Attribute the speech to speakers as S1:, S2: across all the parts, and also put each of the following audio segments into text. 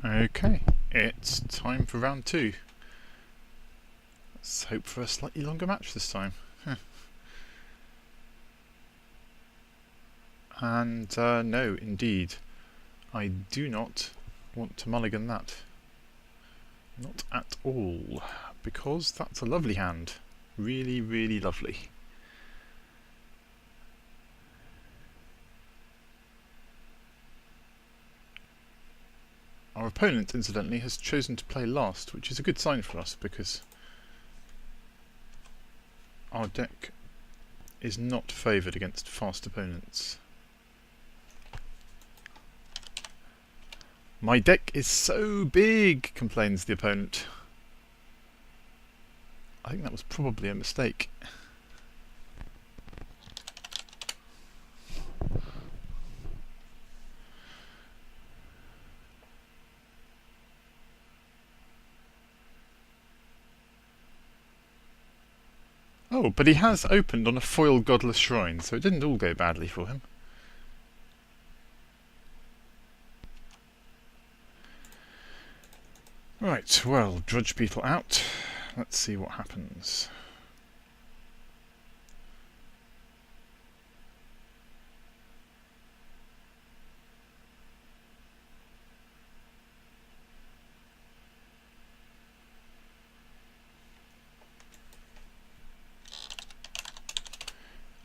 S1: Okay, it's time for round 2. Let's hope for a slightly longer match this time. And no, indeed, I do not want to mulligan that. Not at all, because that's a lovely hand. Really, really lovely. Our opponent, incidentally, has chosen to play last, which is a good sign for us, because our deck is not favoured against fast opponents. My deck is so big, complains the opponent. I think that was probably a mistake. Oh, but he has opened on a foil Godless Shrine, so it didn't all go badly for him. Right, well, Drudge Beetle out. Let's see what happens.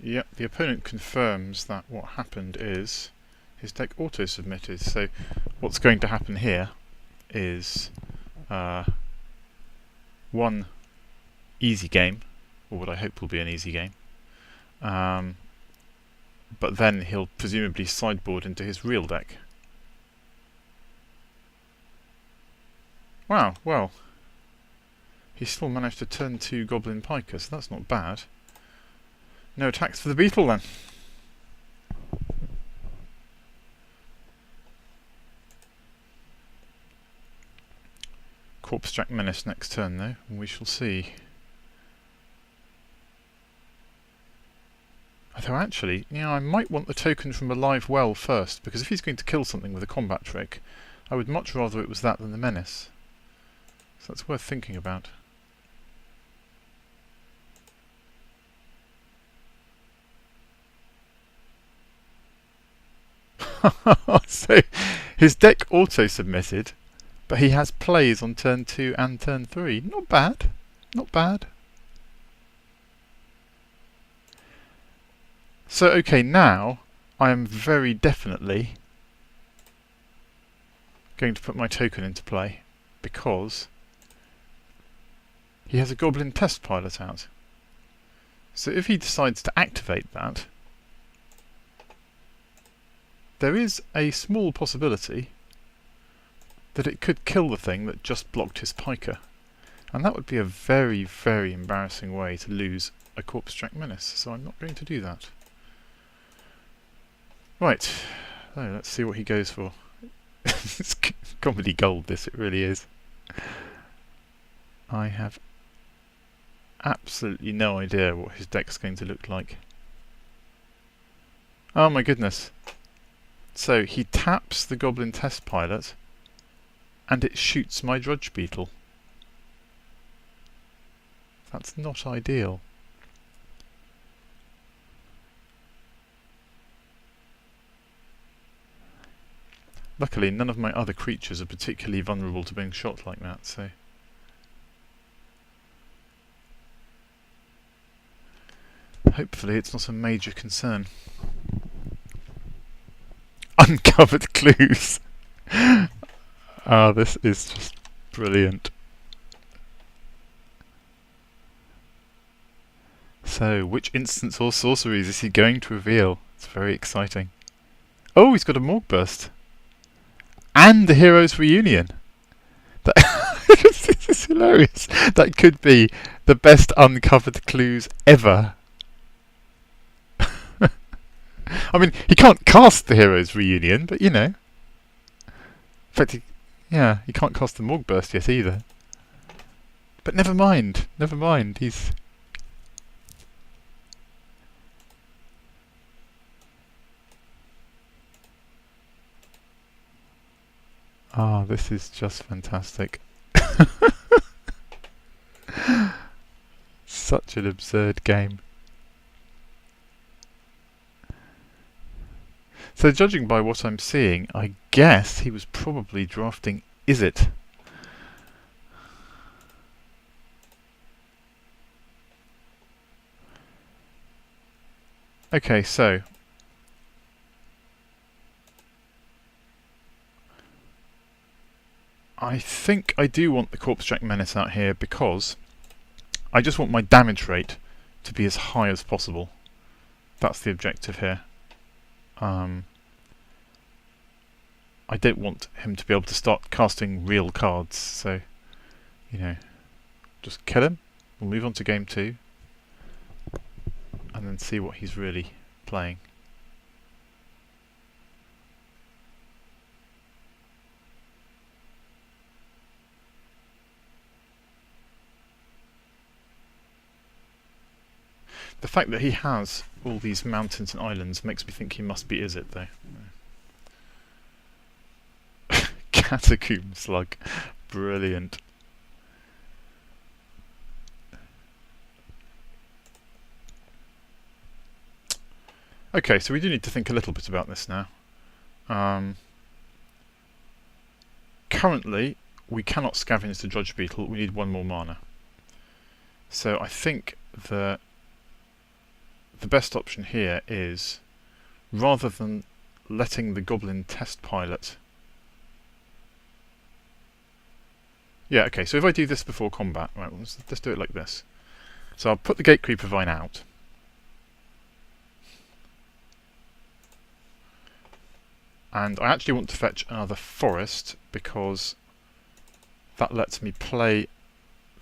S1: Yep, the opponent confirms that what happened is his deck auto-submitted. So what's going to happen here is one easy game, or what I hope will be an easy game, but then he'll presumably sideboard into his real deck. Wow, well, he still managed to turn 2 Goblin Piker, so that's not bad. No attacks for the Beetle then. Corpse Jack Menace next turn though, and we shall see. Although actually, yeah, I might want the token from Alive Well first, because if he's going to kill something with a combat trick, I would much rather it was that than the Menace. So that's worth thinking about. So his deck auto-submitted, but he has plays on turn 2 and turn 3. Not bad. Not bad. So, okay, now I am very definitely going to put my token into play, because he has a Goblin Test Pilot out. So if he decides to activate that, there is a small possibility that it could kill the thing that just blocked his piker. And that would be a very, very embarrassing way to lose a Corpse Jack Menace, so I'm not going to do that. Right, so let's see what he goes for. It's comedy gold, this, it really is. I have absolutely no idea what his deck's going to look like. Oh my goodness. So he taps the Goblin Test Pilot, and it shoots my Drudge Beetle. That's not ideal. Luckily, none of my other creatures are particularly vulnerable to being shot like that, so... hopefully it's not a major concern. Uncovered clues! Ah, this is just brilliant. So, which instants or sorceries is he going to reveal? It's very exciting. Oh, he's got a Morgburst! And the Heroes Reunion! This is hilarious! That could be the best uncovered clues ever. I mean, he can't cast the Heroes Reunion, but you know. In fact, he can't cast the Morgburst yet either. But never mind, he's... Ah, this is just fantastic. Such an absurd game. So judging by what I'm seeing, I guess he was probably drafting Is It. Okay, so I think I do want the Corpse Jack Menace out here because I just want my damage rate to be as high as possible. That's the objective here. I don't want him to be able to start casting real cards, so, you know, just kill him. We'll move on to game 2 and then see what he's really playing. The fact that he has all these mountains and islands makes me think he must be Is It, though. Catacomb Slug. Brilliant. Okay, so we do need to think a little bit about this now. Currently, we cannot scavenge the Drudge Beetle. We need 1 more mana. So I think that the best option here is, rather than letting the Goblin test pilot... Yeah, okay, so if I do this before combat, right, let's do it like this. So I'll put the Gate Creeper Vine out. And I actually want to fetch another forest because that lets me play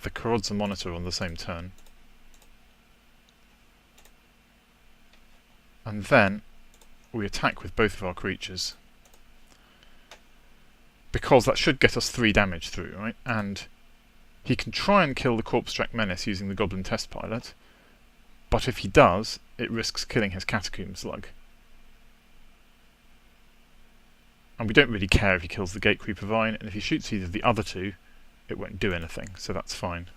S1: the Karodza Monitor on the same turn. And then we attack with both of our creatures. Because that should get us 3 damage through, right? And he can try and kill the Corpse Jack Menace using the Goblin Test Pilot, but if he does, it risks killing his Catacomb Slug. And we don't really care if he kills the Gate Creeper Vine, and if he shoots either of the other 2, it won't do anything, so that's fine.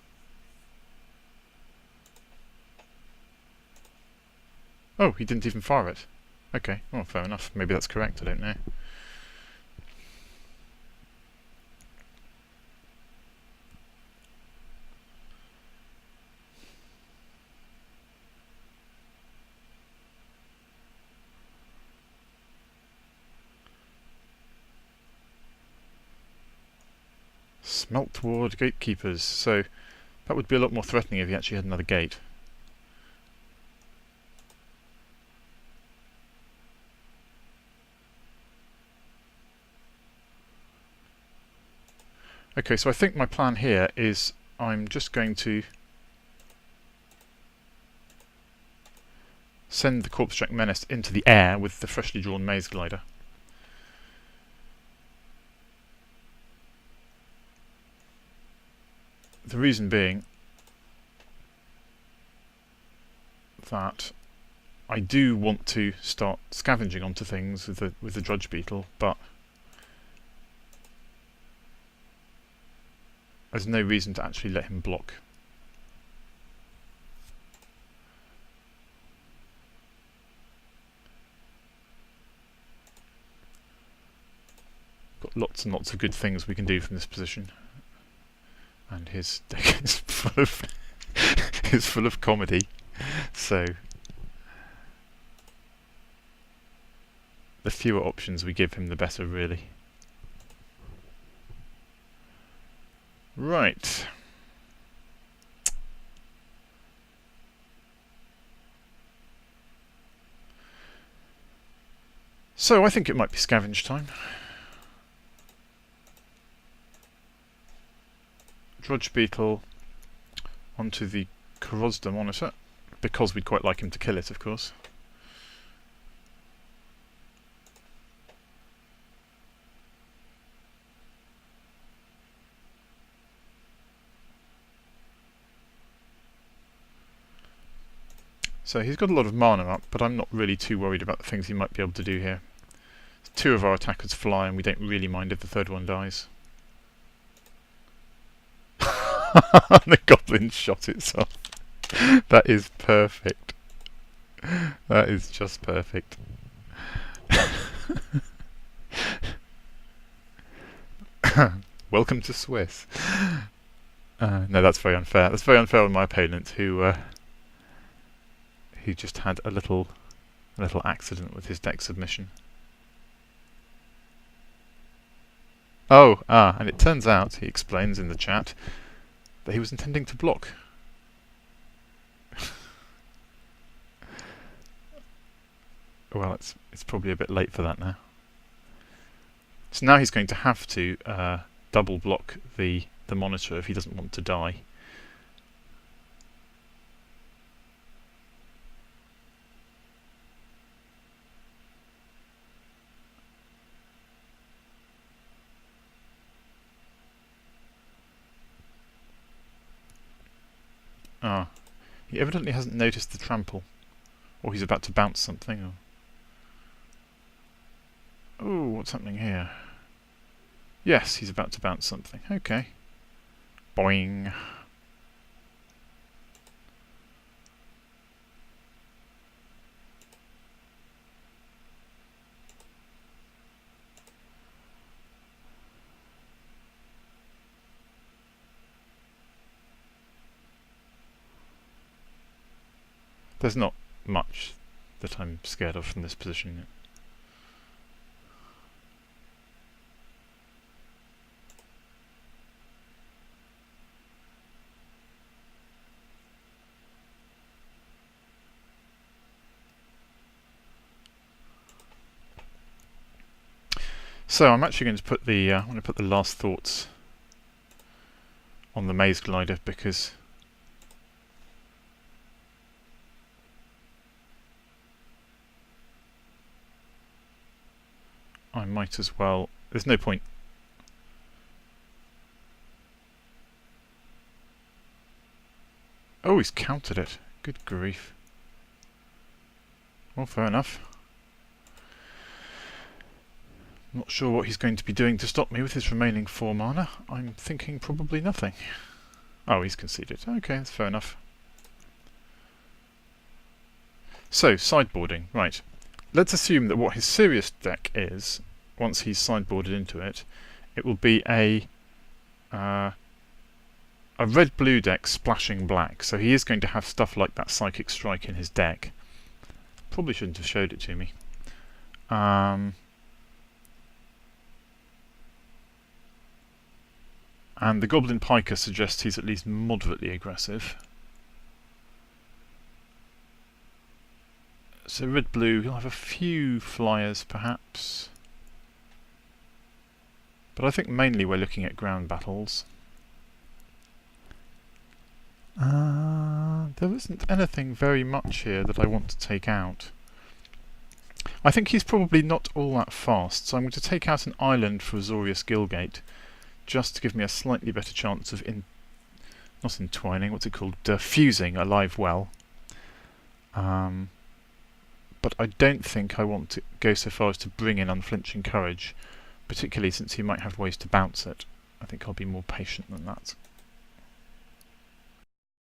S1: Oh, he didn't even fire it. Okay, well, fair enough. Maybe that's correct, I don't know. Smelt Ward Gatekeepers. So that would be a lot more threatening if he actually had another gate. Okay, so I think my plan here is I'm just going to send the Corpse Jack Menace into the air with the freshly drawn Maze Glider. The reason being that I do want to start scavenging onto things with the Drudge Beetle, but there's no reason to actually let him block. Got lots and lots of good things we can do from this position. And his deck is full of comedy, so the fewer options we give him, the better, really. Right. So I think it might be scavenge time. Drudge Beetle onto the Karodza Monitor, because we'd quite like him to kill it, of course. So he's got a lot of mana up, but I'm not really too worried about the things he might be able to do here. 2 of our attackers fly, and we don't really mind if the 3rd one dies. The goblin shot itself. That is perfect. That is just perfect. Welcome to Swiss. No, that's very unfair. That's very unfair on my opponent, who just had a little accident with his deck submission. Oh, and it turns out, he explains in the chat, that he was intending to block. Well, it's probably a bit late for that now. So now he's going to have to double block the monitor if he doesn't want to die. Ah, he evidently hasn't noticed the trample, or he's about to bounce something. Or... oh, what's happening here? Yes, he's about to bounce something. Okay. Boing. There's not much that I'm scared of from this position yet. So I'm actually going to put the I'm going to put the last thoughts on the maze glider, because I might as well. There's no point. Oh, he's countered it. Good grief. Well, fair enough. Not sure what he's going to be doing to stop me with his remaining 4 mana. I'm thinking probably nothing. Oh, he's conceded. Okay, that's fair enough. So, sideboarding. Right. Let's assume that what his serious deck is, once he's sideboarded into it, it will be a red-blue deck splashing black. So he is going to have stuff like that Psychic Strike in his deck. Probably shouldn't have showed it to me. And the Goblin Piker suggests he's at least moderately aggressive. So red-blue, he'll have a few flyers perhaps. But I think mainly we're looking at ground battles. There isn't anything very much here that I want to take out. I think he's probably not all that fast, so I'm going to take out an island for Azorius Gilgate, just to give me a slightly better chance of not entwining, what's it called? Fusing a live well. But I don't think I want to go so far as to bring in Unflinching Courage, particularly since he might have ways to bounce it. I think I'll be more patient than that.